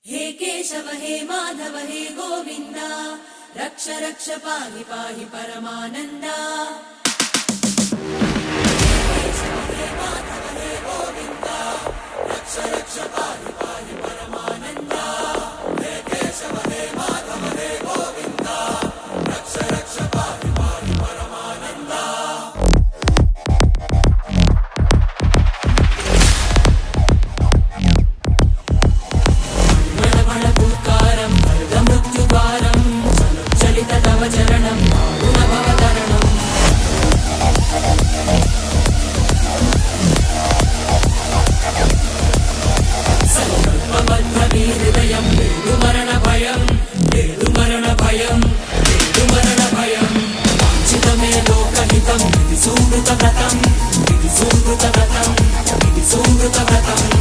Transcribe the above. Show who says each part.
Speaker 1: हे केशव हे माधव हे गोविन्द रक्ष रक्ष पाहि पाहि परमानन्दा। हे केशव हे माधव हे गोविन्द रक्ष रक्ष पाहि पाहि परमानन्दा। हे केशव हे माधव हे गोविन्द रक्ष रक्ष पाहि पाहि परमानन्दा। चरणं गुणभवतरणम् संकल्पबद्धहृदयं मरणभयं मरणभयं मरणभयं वाञ्छितमे लोकहितं विधि सुकृतव्रतं विधि सुकृतव्रतं विधि सुकृतव्रतं।